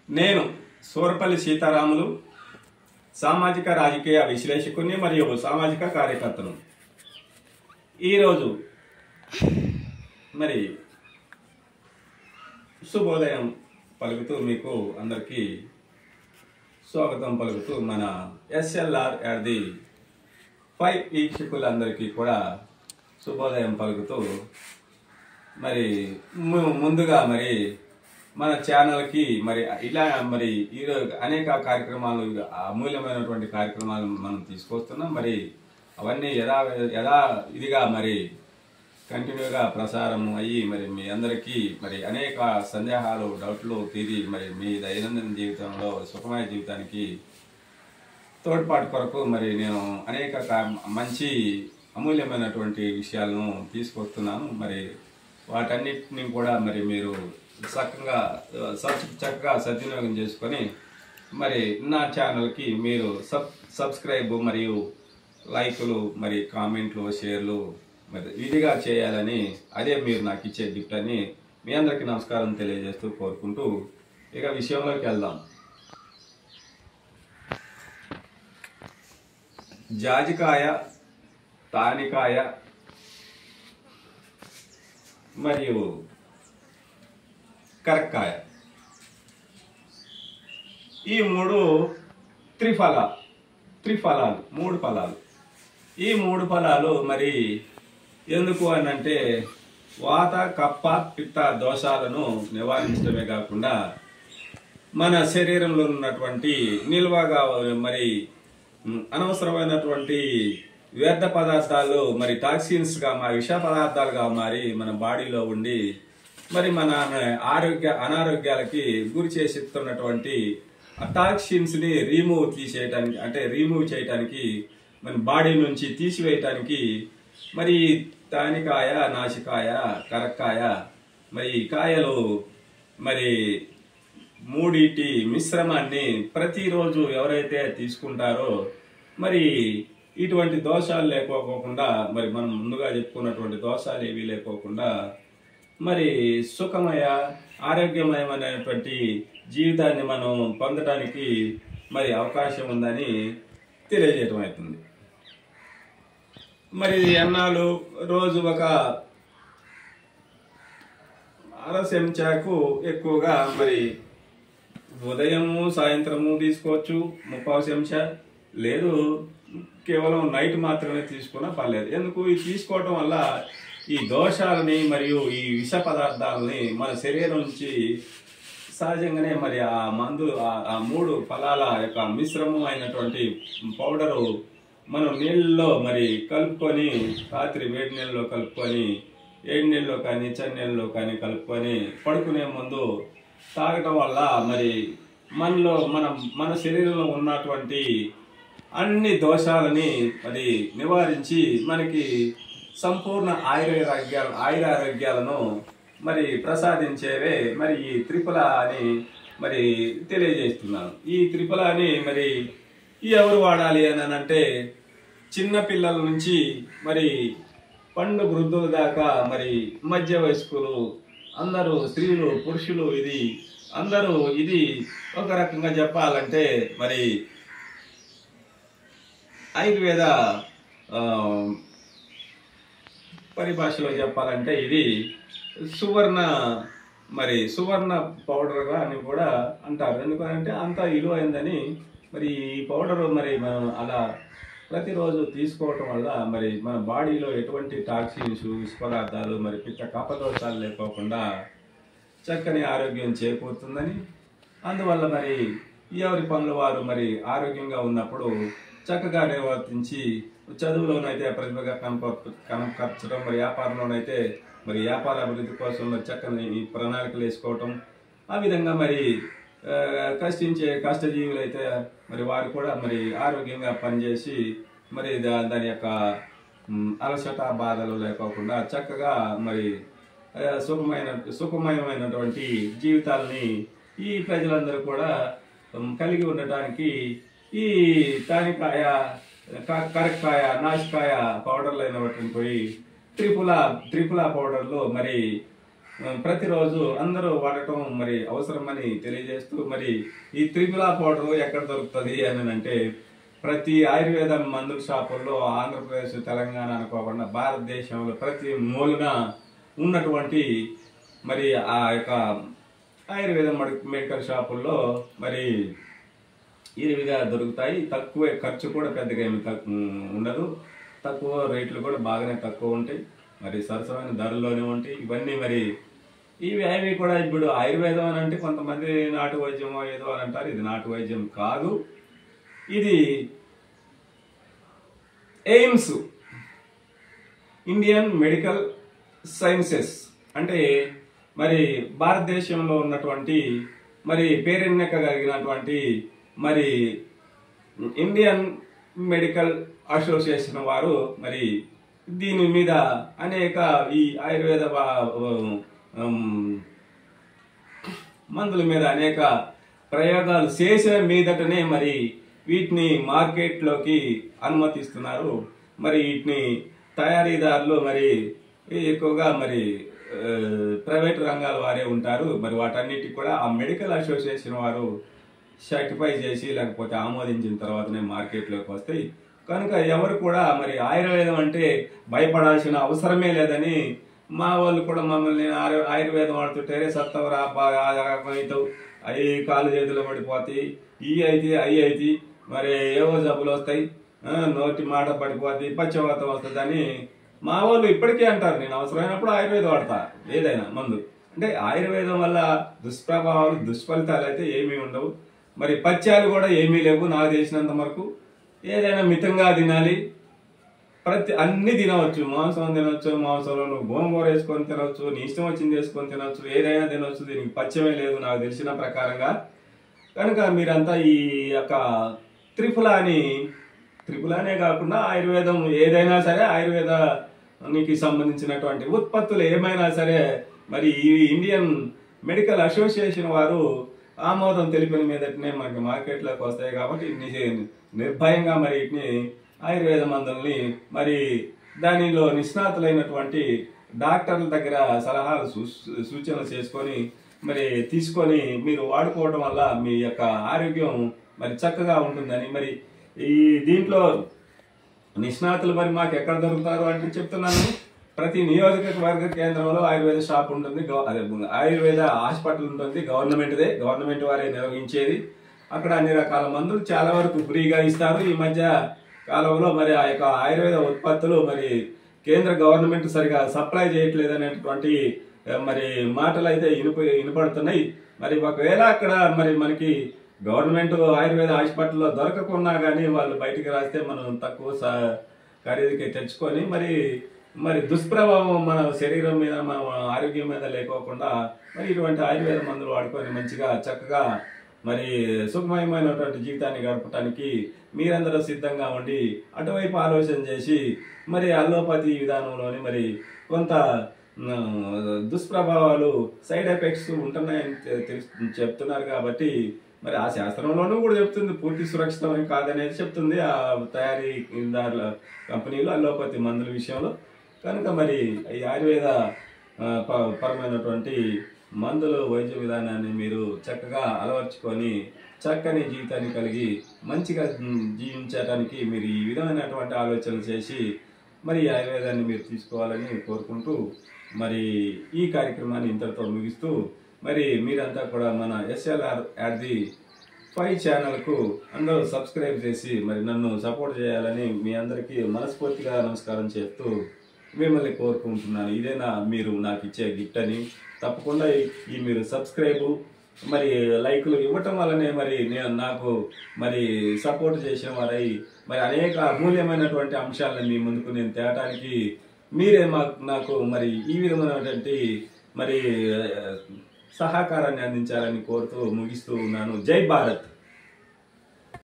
నేను సూరపల్లి సీతారాములు సామాజిక రాజకీయ విశ్లేషకుని మరియు సామాజిక కార్యకర్తను. ఈరోజు మరి శుభోదయం పలుకుతూ మీకు అందరికీ స్వాగతం పలుకుతూ మన SLR@5 వీక్షకులందరికీ కూడా శుభోదయం పలుకుతూ మరి ముందుగా మరి మన ఛానల్కి మరి ఇలా మరి ఈరోజు అనేక కార్యక్రమాలు అమూల్యమైనటువంటి కార్యక్రమాలు మనం తీసుకొస్తున్నాం. మరి అవన్నీ ఇదిగా మరి కంటిన్యూగా ప్రసారం అయ్యి మరి మీ అందరికీ మరి అనేక సందేహాలు డౌట్లు తీరి మరి మీ దైనందిన జీవితంలో సుఖమైన జీవితానికి తోడ్పాటు కొరకు మరి నేను అనేక మంచి అమూల్యమైనటువంటి విషయాలను తీసుకొస్తున్నాను. మరి వాటన్నిటిని కూడా మరి మీరు చక్కగా సద్వినియోగం చేసుకొని మరి నా ఛానల్కి మీరు సబ్స్క్రైబ్ మరియు లైకులు మరి కామెంట్లు షేర్లు మరి ఇదిగా చేయాలని, అదే మీరు నాకు ఇచ్చే గిఫ్ట్ అని మీ అందరికీ నమస్కారం తెలియజేస్తూ కోరుకుంటూ ఇక విషయంలోకి వెళ్దాం. జాజికాయ, తానికాయ మరియు కరక్కాయ, ఈ మూడు మూడు ఫలాలు. ఈ మూడు ఫలాలు మరి ఎందుకు అని అంటే వాత, కప్ప, పిత్త దోషాలను నివారించడమే కాకుండా మన శరీరంలో ఉన్నటువంటి నిల్వగా మరి అనవసరమైనటువంటి వ్యర్థ పదార్థాలు మరి టాక్సిన్స్గా విష పదార్థాలుగా మారి మన బాడీలో ఉండి మరి మన అనారోగ్యాలకి గురి చేస్తున్నటువంటి టాక్సిన్స్ ని రిమూవ్ చేయటానికి మన బాడీ నుంచి తీసివేయటానికి మరి తానికాయ, నాసికాయ, కరక్కాయ మరి కాయలు మరి మూడిటి మిశ్రమాన్ని ప్రతిరోజు ఎవరైతే తీసుకుంటారో మరి ఇటువంటి దోషాలు లేకోకుండా మరి మనం ముందుగా చెప్పుకున్నటువంటి దోషాలు ఏవి లేకోకుండా మరి సుఖమయ ఆరోగ్యమయమైనటువంటి జీవితాన్ని మనం పొందడానికి మరి అవకాశం ఉందని తెలియజేయటం అవుతుంది. మరి ఎన్నాళ్ళు రోజు ఒక అర చెంచాకు ఎక్కువగా మరి ఉదయము సాయంత్రము తీసుకోవచ్చు, 30 చెంచా, లేదు కేవలం నైట్ మాత్రమే తీసుకున్నా పర్లేదు. ఎందుకు ఇది తీసుకోవటం వల్ల ఈ దోషాలని మరియు ఈ విష పదార్థాలని మన శరీరం నుంచి సహజంగానే మరి ఆ మూడు ఫలాల యొక్క మిశ్రమం అయినటువంటి పౌడరు మనం నీళ్ళలో మరి కలుపుకొని రాత్రి వేడి నీళ్ళలో కలుపుకొని ఏడు నీళ్ళలో కానీ చన్నీళ్ళలో కానీ కలుపుకొని పడుకునే ముందు తాగటం వల్ల మరి మన శరీరంలో ఉన్నటువంటి అన్ని దోషాలని మరి నివారించి మనకి సంపూర్ణ ఆయురారోగ్యాలను మరి ప్రసాదించేవే మరి ఈ త్రిఫల అని మరి తెలియజేస్తున్నాను. ఈ త్రిఫల అని మరి ఎవరు వాడాలి అని అంటే చిన్న పిల్లల నుంచి మరి పండు వృద్ధుల దాకా మరి మధ్య వయస్కులు అందరూ, స్త్రీలు, పురుషులు, ఇది ఒక రకంగా చెప్పాలంటే మరి ఆయుర్వేద పరిభాషలో చెప్పాలంటే ఇది సువర్ణ పౌడర్ అని కూడా అంటారు. ఎందుకంటే అంత విలువైందని మరి ఈ పౌడర్ మరి మనం అలా ప్రతిరోజు తీసుకోవటం వల్ల మరి మన బాడీలో ఎటువంటి టాక్సిన్స్, విష పదార్థాలు మరి పిత్త కపదోషాలు లేకోకుండా చక్కని ఆరోగ్యం చేకూరుతుందని, అందువల్ల మరి ఎవరి పనులు వారు మరి ఆరోగ్యంగా ఉన్నప్పుడు చక్కగా నిర్వర్తించి చదువులోనైతే ప్రతిభగా కనపరచడం, మరి వ్యాపారంలోనైతే మరి వ్యాపార అభివృద్ధి కోసం మరి చక్కని ప్రణాళికలు వేసుకోవటం, ఆ విధంగా మరి కష్టజీవులు అయితే మరి వారు కూడా మరి ఆరోగ్యంగా పనిచేసి మరి దాని యొక్క అలసట బాధలు లేకోకుండా చక్కగా మరి సుఖమయమైనటువంటి జీవితాలని ఈ ప్రజలందరూ కూడా కలిగి ఉండటానికి ఈ తానికాయ, కరక్కాయ, నాసికాయ పౌడర్లు అయినటువంటి త్రిపుల పౌడర్లో మరి ప్రతిరోజు అందరూ వాడటం మరి అవసరమని తెలియజేస్తూ మరి ఈ త్రిపుల పౌడర్ ఎక్కడ దొరుకుతుంది అని అంటే ప్రతి ఆయుర్వేద మందుల షాపుల్లో ఆంధ్రప్రదేశ్ తెలంగాణ అనుకోకుండా భారతదేశంలో ప్రతి మూలన ఉన్నటువంటి మరి ఆ యొక్క ఆయుర్వేద మెడికల్ షాపుల్లో మరి ఇవిగా దొరుకుతాయి. తక్కువ ఖర్చు కూడా పెద్దగా ఏమి ఉండదు, తక్కువ రేట్లు కూడా బాగానే తక్కువ ఉంటాయి, మరి సరసమైన ధరల్లోనే ఉంటాయి. ఇవన్నీ మరి అవి కూడా ఇప్పుడు ఆయుర్వేదం అని అంటే కొంతమంది నాటు వైద్యమో ఏదో అని అంటారు. ఇది నాటు వైద్యం కాదు, ఇది ఎయిమ్స్ ఇండియన్ మెడికల్ సైన్సెస్ అంటే మరి భారతదేశంలో ఉన్నటువంటి మరి పేరెన్నిక కలిగినటువంటి మరి ఇండియన్ మెడికల్ అసోసియేషన్ వారు మరి దీని మీద అనేక ఈ ఆయుర్వేద మందుల మీద అనేక ప్రయోగాలు చేసిన మీదటనే మరి వీటిని మార్కెట్లోకి అనుమతిస్తున్నారు. మరి వీటిని తయారీదారులు మరి ఎక్కువగా మరి ప్రైవేట్ రంగాల వారే ఉంటారు. మరి వాటన్నిటికి కూడా ఆ మెడికల్ అసోసియేషన్ వారు సర్టిఫై చేసి లేకపోతే ఆమోదించిన తర్వాతనే మార్కెట్లోకి వస్తాయి. కనుక ఎవరు కూడా మరి ఆయుర్వేదం అంటే భయపడాల్సిన అవసరమే లేదని మా వాళ్ళు కూడా మమ్మల్ని ఆయుర్వేదం వాడుతుంటే సత్తవరా అవుతావు, అవి కాలు చేతులు పడిపోతాయి, అయితే అయితే మరి ఏవో జబ్బులు వస్తాయి, నోటి మాట పడిపోతాయి, పచ్చవాతం వస్తుంది అని మా వాళ్ళు ఇప్పటికీ అంటారు. నేను అవసరమైనప్పుడు ఆయుర్వేదం వాడతా ఏదైనా మందు. అంటే ఆయుర్వేదం వల్ల దుష్ప్రభావాలు దుష్ఫలితాలు అయితే ఏమీ ఉండవు, మరి పచ్యాలు కూడా ఏమీ లేవు నాకు తెలిసినంత వరకు. ఏదైనా మితంగా తినాలి, అన్ని తినవచ్చు, మాంసం తినవచ్చు, మాంసంలో నువ్వు గోంగూర వేసుకొని తినవచ్చు, నీ ఇష్టం వచ్చింది వేసుకొని తినవచ్చు, ఏదైనా తినవచ్చు, దీనికి పచ్చమే లేదు నాకు తెలిసిన ప్రకారంగా. కనుక మీరంతా ఈ యొక్క త్రిపులానే కాకుండా ఆయుర్వేదం ఏదైనా సరే ఆయుర్వేదానికి సంబంధించినటువంటి ఉత్పత్తులు ఏమైనా సరే మరి ఈ ఇండియన్ మెడికల్ అసోసియేషన్ వారు ఆమోదం తెలిపిన మీదటనే మనకి మార్కెట్లోకి వస్తాయి. కాబట్టి నిర్భయంగా మరి వీటిని ఆయుర్వేద మందుల్ని మరి దానిలో నిష్ణాతులైనటువంటి డాక్టర్ల దగ్గర సలహాలు సూచనలు చేసుకొని మరి తీసుకొని మీరు వాడుకోవడం వల్ల మీ యొక్క ఆరోగ్యం మరి చక్కగా ఉంటుందని మరి ఈ దీంట్లో నిష్ణాతులు మరి మాకు ఎక్కడ దొరుకుతారు అంటే చెప్తున్నాను. ప్రతి నియోజకవర్గ కేంద్రంలో ఆయుర్వేద షాప్ ఉంటుంది, ఆయుర్వేద హాస్పిటల్ ఉంటుంది, గవర్నమెంట్ వారే నిర్వహించేది. అక్కడ అన్ని రకాల మందులు చాలా వరకు ఫ్రీగా ఇస్తారు. ఈ మధ్య కాలంలో మరి ఆ యొక్క ఆయుర్వేద ఉత్పత్తులు మరి కేంద్ర గవర్నమెంట్ సరిగా సప్లై చేయట్లేదు అనేటువంటి మరి మాటలు అయితే వినపడుతున్నాయి. మరి ఒకవేళ అక్కడ మరి మనకి గవర్నమెంట్ ఆయుర్వేద హాస్పిటల్లో దొరకకున్నా కానీ వాళ్ళు బయటికి రాస్తే మనం తక్కువ ఖరీదుకి తెచ్చుకొని మరి దుష్ప్రభావం మన శరీరం మీద మన ఆరోగ్యం మీద లేకోకుండా మరి ఇటువంటి ఆయుర్వేద మందులు వాడుకొని మంచిగా చక్కగా మరి సుఖమయమైనటువంటి జీవితాన్ని గడపడానికి మీరందరూ సిద్ధంగా ఉండి అటువైపు ఆలోచన చేసి మరి అల్లోపతి విధానంలోని మరి కొంత దుష్ప్రభావాలు సైడ్ ఎఫెక్ట్స్ ఉంటున్నాయని చెప్తున్నారు. కాబట్టి మరి ఆ శాస్త్రంలోనూ కూడా చెప్తుంది పూర్తి సురక్షితమని కాదనేది చెప్తుంది ఆ తయారీదారుల కంపెనీలు అల్లోపతి మందుల విషయంలో. కనుక మరి ఈ ఆయుర్వేద పరమైనటువంటి మందులు వైద్య విధానాన్ని మీరు చక్కగా అలవర్చుకొని చక్కని జీవితాన్ని కలిగి మంచిగా జీవించడానికి మీరు ఈ విధమైనటువంటి ఆలోచనలు చేసి మరి ఆయుర్వేదాన్ని మీరు తీసుకోవాలని కోరుకుంటూ మరి ఈ కార్యక్రమాన్ని ఇంతటితో ముగిస్తూ మరి మీరంతా కూడా మన SLR@5 ఛానల్కు అందరూ సబ్స్క్రైబ్ చేసి మరి నన్ను సపోర్ట్ చేయాలని మీ అందరికీ మనస్ఫూర్తిగా నమస్కారం చేస్తూ మిమ్మల్ని కోరుకుంటున్నాను. ఇదేనా మీరు నాకు ఇచ్చే గిఫ్ట్ అని. తప్పకుండా ఈ మీరు సబ్స్క్రైబ్ మరి లైకులు ఇవ్వటం వల్లనే మరి నేను నాకు మరి సపోర్ట్ చేసిన వారై మరి అనేక అమూల్యమైనటువంటి అంశాలను మీ ముందుకు నేను తేటానికి మీరే నాకు మరి ఈ విధమైనటువంటి మరి సహకారాన్ని అందించాలని కోరుతూ ముగిస్తూ ఉన్నాను. జై భారత్.